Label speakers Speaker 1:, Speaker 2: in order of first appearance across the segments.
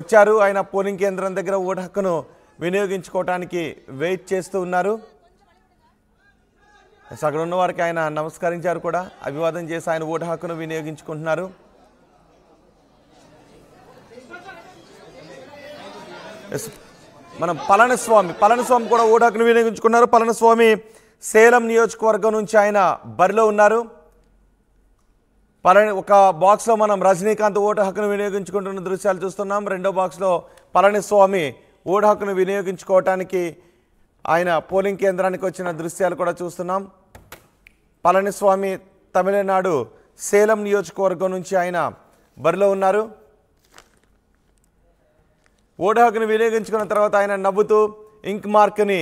Speaker 1: వచ్చారు. ఆయన పోలింగ్ కేంద్రం దగ్గర ఓటు హక్కును వినియోగించుకోవడానికి వెయిట్ చేస్తూ ఉన్నారు. అక్కడ ఉన్న వారికి ఆయన నమస్కరించారు కూడా, అభివాదం చేసి ఆయన ఓటు హక్కును వినియోగించుకుంటున్నారు. మనం పళనిస్వామి కూడా ఓటు హక్కును వినియోగించుకున్నారు. పళనిస్వామి సేలం నియోజకవర్గం నుంచి ఆయన బరిలో ఉన్నారు. ఒక బాక్స్లో మనం రజనీకాంత్ ఓటు హక్కును వినియోగించుకుంటున్న దృశ్యాలు చూస్తున్నాం. రెండో బాక్స్లో పళనిస్వామి ఓటు హక్కును వినియోగించుకోవటానికి ఆయన పోలింగ్ కేంద్రానికి వచ్చిన దృశ్యాలు కూడా చూస్తున్నాం. పళనిస్వామి తమిళనాడు సేలం నియోజకవర్గం నుంచి ఆయన బరిలో ఉన్నారు. ఓటు హక్కును వినియోగించుకున్న తర్వాత ఆయన నవ్వుతూ ఇంక్ మార్క్ని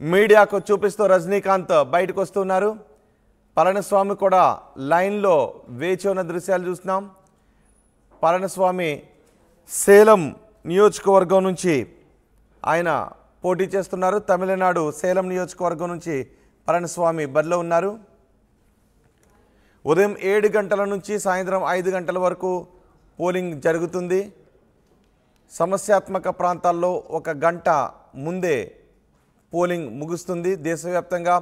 Speaker 1: మీడియాకు చూపిస్తూ రజనీకాంత్ బయటకు వస్తున్నారు. పళనిస్వామి కూడా లైన్లో వేచి ఉన్న దృశ్యాలు చూస్తున్నాం. పళనిస్వామి సేలం నియోజకవర్గం నుంచి ఆయన పోటీ చేస్తున్నారు. తమిళనాడు సేలం నియోజకవర్గం నుంచి పళనిస్వామి బరిలో ఉన్నారు. ఉదయం 7 గంటల నుంచి సాయంత్రం 5 గంటల వరకు పోలింగ్ జరుగుతుంది. సమస్యాత్మక ప్రాంతాల్లో 1 గంట ముందే పోలింగ్ ముగుస్తుంది. దేశవ్యాప్తంగా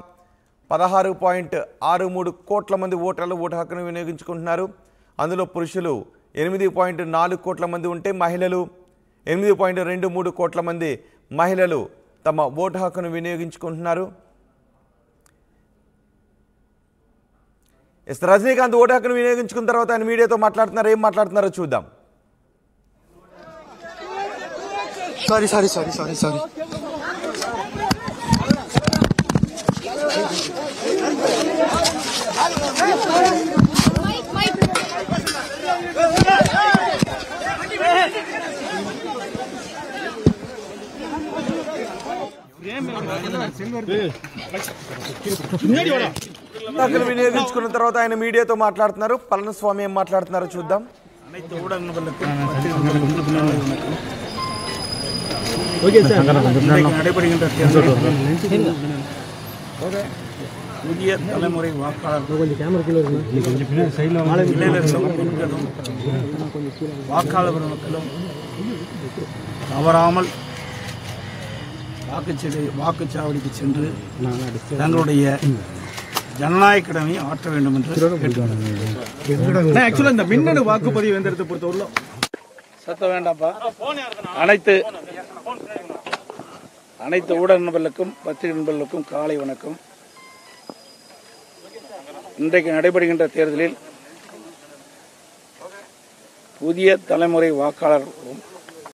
Speaker 1: 16.63 కోట్ల మంది ఓటర్లు ఓటు హక్కును వినియోగించుకుంటున్నారు. అందులో పురుషులు 8.4 కోట్ల మంది ఉంటే మహిళలు 8.23 కోట్ల మంది మహిళలు తమ ఓటు హక్కును వినియోగించుకుంటున్నారు. రజనీకాంత్ ఓటు హక్కును వినియోగించుకున్న తర్వాత ఆయన మీడియాతో మాట్లాడుతున్నారు. ఏం మాట్లాడుతున్నారో చూద్దాం.
Speaker 2: సారీ
Speaker 1: వినియోగించుకున్న తర్వాత ఆయన మీడియాతో మాట్లాడుతున్నారు. పళనిస్వామి ఏం మాట్లాడుతున్నారో చూద్దాం.
Speaker 3: புதிய தலைமுறை வாக்காளர் மக்களும் தவறாமல் வாக்குச்சாவடிக்கு சென்று தங்களுடைய ஜனநாயக கடமையை ஆற்ற வேண்டும் என்று
Speaker 2: ஆக்சுவலா இந்த மின்னணு வாக்குப்பதிவு எந்திரத்தை பொறுத்தவரை
Speaker 3: சத்த வேண்டாம்ப்பா. அனைத்து ஊடக நண்பர்களுக்கும் பத்திரிகை நண்பர்களுக்கும் காலை வணக்கம். இன்றைக்கு நடைபெறுகின்ற தேர்தலில் புதிய தலைமுறை வாக்காளரும்